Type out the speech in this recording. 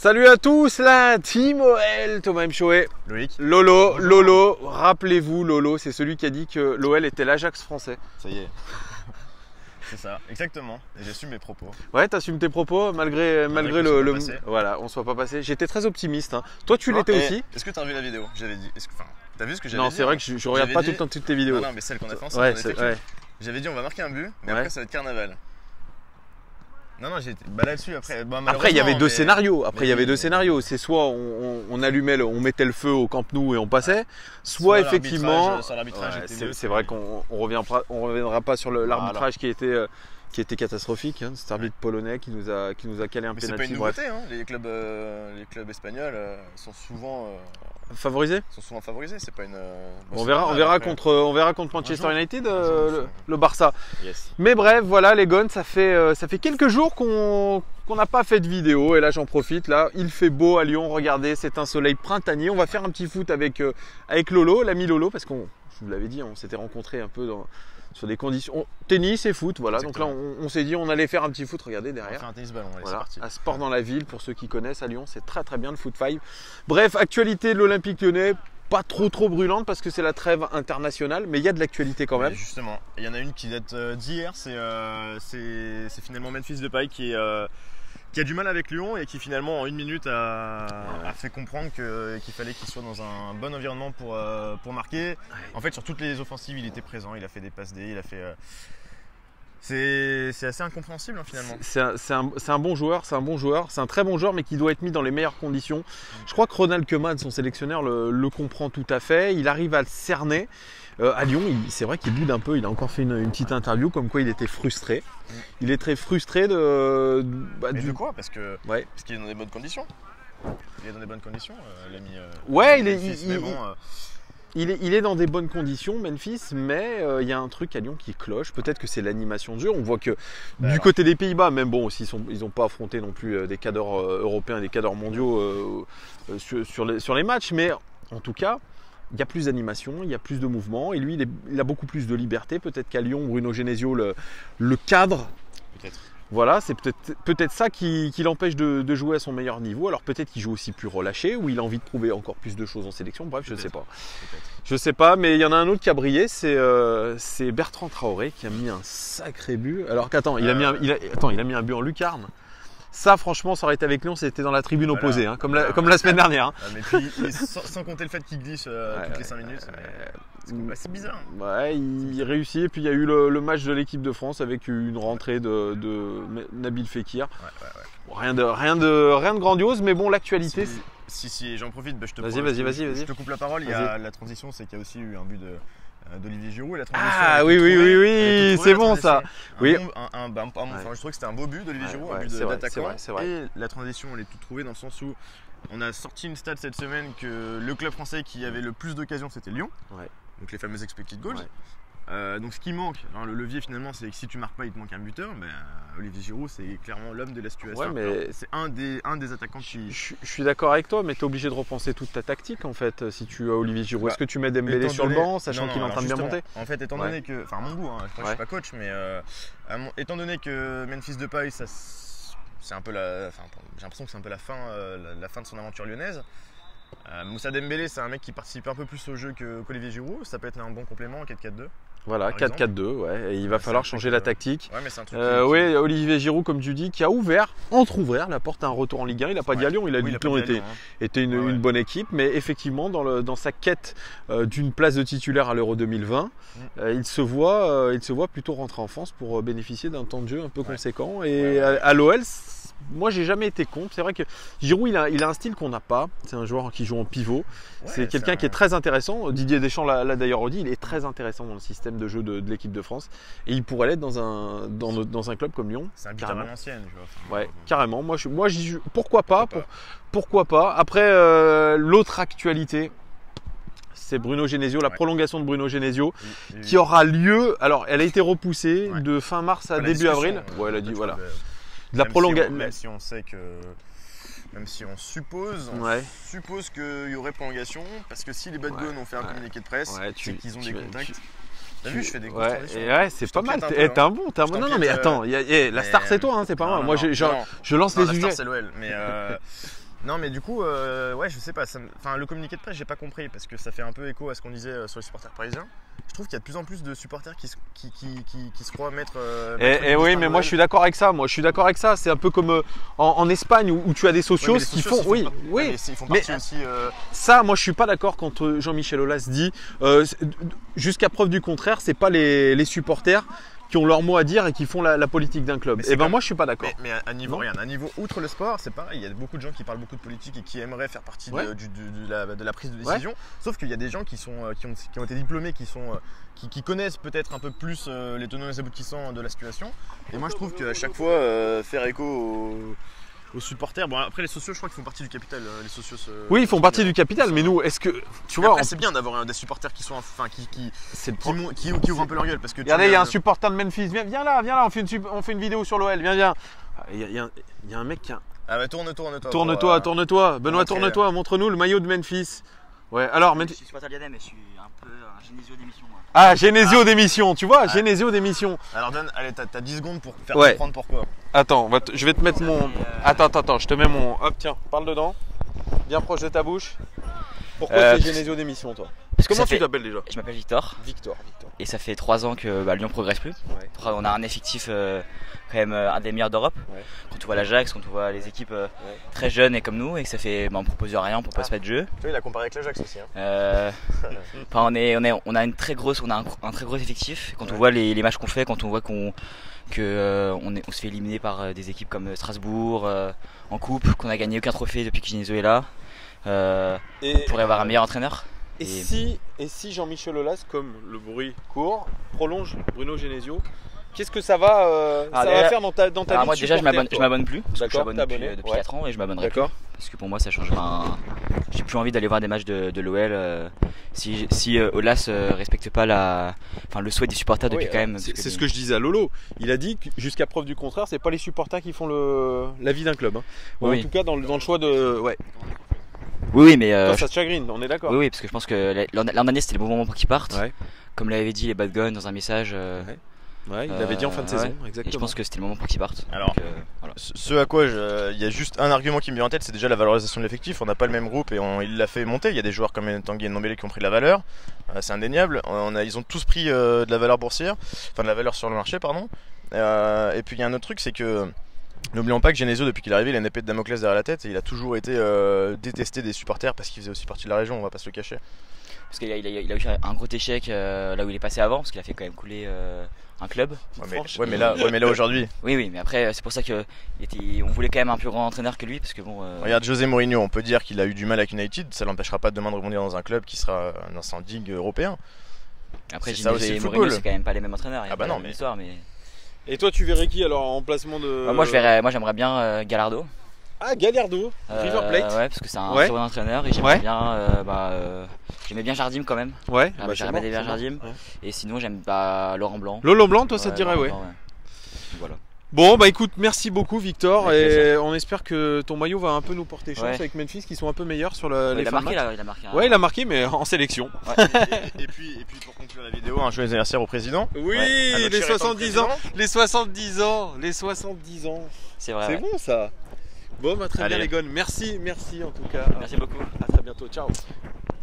Salut à tous, la team OL, Thomas Mchoé, Loïc. Lolo, rappelez-vous, Lolo, c'est celui qui a dit que l'OL était l'Ajax français. Ça y est. C'est ça, exactement. Et j'assume mes propos. Ouais, t'assumes tes propos malgré le voilà, on soit pas passé. J'étais très optimiste. Hein. Toi, tu l'étais aussi. Est-ce que t'as revu la vidéo? J'avais dit. T'as vu ce que j'avais dit? Non, c'est vrai que je regarde pas tout le temps toutes tes vidéos. Non, mais celle qu'on a fait ensemble. Ouais, J'avais dit on va marquer un but, mais après ça va être carnaval. Non, j'ai été là-dessus. Après, il y avait deux scénarios. Après, il y avait deux scénarios. C'est soit on allumait, on mettait le feu au Camp Nou et on passait, soit effectivement. C'est vrai qu'on reviendra pas sur l'arbitrage qui était catastrophique. Hein. Cet arbitre polonais qui nous a calé un penalty. C'est pas une nouveauté. Hein. Les clubs espagnols sont souvent favorisés. C'est pas une. On verra contre Manchester United le Barça. Yes. Mais bref, voilà les gones, ça fait quelques jours qu'on n'a pas fait de vidéo et là j'en profite. Là, il fait beau à Lyon. Regardez, c'est un soleil printanier. On va faire un petit foot avec Lolo, l'ami Lolo, parce qu'on, je vous l'avais dit, on s'était rencontrés un peu sur des conditions tennis et foot, voilà. Exactement. Donc là, on s'est dit on allait faire un petit foot. Regardez derrière. On va faire un tennis ballon. Allez, voilà. C'est parti. Un sport dans la ville pour ceux qui connaissent à Lyon, c'est très très bien le foot 5. Bref, actualité de l'Olympique Lyonnais. Pas trop brûlante parce que c'est la trêve internationale, mais il y a de l'actualité quand même. Mais justement, il y en a une qui date d'hier, c'est finalement Memphis Depay qui a du mal avec Lyon et qui finalement en une minute a fait comprendre qu'il fallait qu'il soit dans un bon environnement pour marquer. En fait, sur toutes les offensives, il était présent, il a fait des passes D, il a fait. C'est assez incompréhensible hein, finalement. C'est un bon joueur, c'est un très bon joueur, mais qui doit être mis dans les meilleures conditions. Je crois que Ronald Koeman, son sélectionneur, le comprend tout à fait. Il arrive à le cerner. À Lyon, c'est vrai qu'il boude un peu. Il a encore fait une petite interview comme quoi il était frustré. Il est très frustré de quoi parce qu'il est dans des bonnes conditions. Il est dans des bonnes conditions, l'ami. Il est dans des bonnes conditions, Memphis, mais il y a un truc à Lyon qui cloche. Peut-être que c'est l'animation de jeu. On voit que du côté des Pays-Bas, même bon, ils n'ont pas affronté non plus des cadres européens, des cadres mondiaux sur les matchs, mais en tout cas, il y a plus d'animation, il y a plus de mouvement, et lui, il a beaucoup plus de liberté. Peut-être qu'à Lyon, Bruno Genesio le cadre. Peut-être. Voilà, c'est peut-être ça qui l'empêche de jouer à son meilleur niveau. Alors peut-être qu'il joue aussi plus relâché ou il a envie de prouver encore plus de choses en sélection. Bref, je ne sais pas. Je sais pas, mais il y en a un autre qui a brillé, c'est Bertrand Traoré qui a mis un sacré but. Alors qu'attends, il a mis un but en lucarne. Ça, franchement, ça aurait été avec Lyon, c'était dans la tribune opposée, hein, comme la semaine dernière. Hein. Mais puis, sans compter le fait qu'il glisse toutes les 5 minutes, c'est bizarre. Ouais, il réussit. Et puis, il y a eu le match de l'équipe de France avec une rentrée de Nabil Fekir. Bon, rien de grandiose, mais bon, l'actualité. Si, j'en profite, je te vas-y. Je te coupe la parole. Il y a la transition, c'est qu'il y a aussi eu un but d'Olivier Giroud et la transition. Ah oui, c'est bon ça. Oui. Je trouve que c'était un beau but d'Olivier Giroud, un but d'attaquant. C'est vrai. Et la transition, elle est toute trouvée dans le sens où on a sorti une stat cette semaine que le club français qui avait le plus d'occasions, c'était Lyon. Ouais. Donc les fameux expected goals. Ouais. Donc ce qui manque, le levier finalement, c'est que si tu marques pas, il te manque un buteur. Olivier Giroud, c'est clairement l'homme de la situation. Ouais, mais c'est un des attaquants qui. Je suis d'accord avec toi, mais tu es obligé de repenser toute ta tactique en fait. Si tu as Olivier Giroud, est-ce que tu mets Dembélé sur le banc, sachant qu'il est en train de bien monter? En fait, étant donné que, enfin, à mon goût, je ne suis pas coach, mais étant donné que Memphis Depay, c'est un peu j'ai l'impression que c'est un peu la fin de son aventure lyonnaise. Moussa Dembélé, c'est un mec qui participe un peu plus au jeu qu'Olivier Giroud. Ça peut être un bon complément en 4-4-2. Voilà, 4-4-2, ouais. Et il va falloir changer la tactique. Ouais, mais c'est un truc Olivier Giroud, comme tu dis, qui a entrouvert la porte à un retour en Ligue 1. Il n'a pas dit à Lyon, il a dit que Lyon était une bonne équipe. Mais effectivement, dans sa quête d'une place de titulaire à l'Euro 2020, il se voit plutôt rentrer en France pour bénéficier d'un temps de jeu un peu conséquent. Et à l'OL, moi, j'ai jamais été contre. C'est vrai que Giroud, il a un style qu'on n'a pas. C'est un joueur qui joue en pivot. C'est quelqu'un qui est très intéressant. Didier Deschamps l'a d'ailleurs dit. Il est très intéressant dans le système de jeu de l'équipe de France. Et il pourrait l'être dans un club comme Lyon. C'est un buteur à l'ancienne. Carrément. Moi, pourquoi pas. Pourquoi pas. Après, l'autre actualité, c'est Bruno Genesio, la prolongation de Bruno Genesio, qui aura lieu. Alors, elle a été repoussée de fin mars à début avril. Elle a dit voilà. De la prolongation. Même si on sait que. Même si on suppose qu'il y aurait prolongation, parce que si les Bad Guns ont fait un communiqué de presse, c'est qu'ils ont des contacts. T'as vu, je fais des grosses transitions. C'est pas mal. T'es un bon. Non, mais attends, la star c'est toi, c'est pas moi. Moi, je lance les sujets. La star c'est l'OL, mais Non, mais du coup, ouais, je sais pas. Enfin, le communiqué de presse, j'ai pas compris parce que ça fait un peu écho à ce qu'on disait sur les supporters parisiens. Je trouve qu'il y a de plus en plus de supporters qui se croient mettre. Et oui, mais moi je suis d'accord avec ça. C'est un peu comme en Espagne où tu as des socios qui font. Oui, oui. Ils font partie aussi. Ça, moi je suis pas d'accord quand Jean-Michel Aulas dit jusqu'à preuve du contraire, c'est pas les supporters qui ont leur mot à dire et qui font la politique d'un club. Et ben moi je suis pas d'accord. Mais à niveau outre le sport, c'est pareil, il y a beaucoup de gens qui parlent beaucoup de politique et qui aimeraient faire partie de la prise de décision. Sauf qu'il y a des gens qui ont été diplômés, qui connaissent peut-être un peu plus les tenants et les aboutissants de la situation. Et moi je trouve qu'à chaque fois faire écho aux supporters. Bon, après les socios, je crois qu'ils font partie du capital. Les socios. Oui, ils font partie du capital, mais nous, est-ce que tu vois, c'est bien d'avoir des supporters qui sont, qui ouvrent un peu leur gueule, parce que. Regardez, il y a un supporter de Memphis. Viens là, on fait une vidéo sur l'OL. Viens. Il y a un mec qui a. Ah bah tourne-toi. Tourne-toi. Benoît, tourne-toi. Montre-nous le maillot de Memphis. Ouais. Alors, je suis supporter lyonnais, mais je suis un peu un Genesio d'émission. Ah, Genesio d'émission, tu vois, Genesio d'émission. Alors allez, t'as 10 secondes pour faire comprendre pourquoi. Attends, je vais te mettre mon. Attends, je te mets mon. Hop, tiens, parle dedans. Bien proche de ta bouche. Pourquoi tu es Genesio d'émission, toi? Comment tu t'appelles déjà? Je m'appelle Victor. Victor. Et ça fait 3 ans que Lyon progresse plus. Ouais. On a un effectif quand même un des meilleurs d'Europe. Ouais. Quand tu vois l'Ajax, quand tu vois les équipes très jeunes et comme nous, et que ça fait, on propose rien, on propose pas de jeu. Tu vois, il a comparé avec l'Ajax aussi. On a un très gros effectif. Quand on voit les matchs qu'on fait, quand on voit qu'on se fait éliminer par des équipes comme Strasbourg en coupe, qu'on a gagné aucun trophée depuis que Genesio est là. On pourrait avoir un meilleur entraîneur. Et si Jean-Michel Aulas, comme le bruit court, prolonge Bruno Genesio, qu'est-ce que ça va faire dans ta vie? Moi déjà je m'abonne plus, parce que je suis abonné depuis 4 ans et je m'abonnerai plus. Parce que pour moi ça changera. J'ai plus envie d'aller voir des matchs de l'OL si Aulas respecte pas le souhait des supporters depuis quand même. C'est ce que je disais à Lolo. Il a dit que jusqu'à preuve du contraire, c'est pas les supporters qui font la vie d'un club. Hein. En tout cas dans le choix de. Ouais. Oui, mais. Toi, ça te chagrine, on est d'accord. Oui, parce que je pense que l'an dernier c'était le bon moment pour qu'ils partent. Ouais. Comme l'avait dit les Bad Guns dans un message. Ouais, il l'avait dit en fin de saison, exactement. Et je pense que c'était le moment pour qu'ils partent. Alors, voilà. Ce à quoi il y a juste un argument qui me vient en tête, c'est déjà la valorisation de l'effectif. On n'a pas le même groupe et il l'a fait monter. Il y a des joueurs comme Tanguy et Ndombele qui ont pris de la valeur. C'est indéniable. Ils ont tous pris de la valeur boursière, enfin de la valeur sur le marché, pardon. Et puis il y a un autre truc, c'est que. N'oublions pas que Genesio, depuis qu'il est arrivé, il a une épée de Damoclès derrière la tête et il a toujours été détesté des supporters parce qu'il faisait aussi partie de la région, on va pas se le cacher. Parce qu'il a eu un gros échec là où il est passé avant, parce qu'il a fait quand même couler un club. Mais là aujourd'hui. Oui, mais après c'est pour ça qu'on voulait quand même un plus grand entraîneur que lui, parce que bon. Regarde José Mourinho, on peut dire qu'il a eu du mal avec United, ça l'empêchera pas demain de rebondir dans un club qui sera un standing européen. Après Gilles et Mourinho, c'est quand même pas les mêmes entraîneurs. Ah bah non, mais histoire, mais. Et toi, tu verrais qui alors en placement de. Moi j'aimerais bien Gallardo. Ah, Gallardo, River Plate. Ouais, parce que c'est un très bon entraîneur et j'aimerais bien. J'aimais bien Jardim quand même. Ouais, j'aimerais bien Jardim. Ouais. Et sinon, j'aime Laurent Blanc. Laurent Blanc, toi, ça te dirait, ouais. Voilà. Bon, bah écoute, merci beaucoup Victor, et on espère que ton maillot va un peu nous porter chance avec Memphis qui sont un peu les fins de match. Il a marqué. Ouais, il a marqué, mais en sélection. Ouais. et puis pour conclure la vidéo, un joyeux anniversaire au président. Oui, les 70 ans. Les 70 ans. C'est vrai. C'est bon ça. Bon, bah très bien les gars. Merci en tout cas. Merci beaucoup. À très bientôt. Ciao.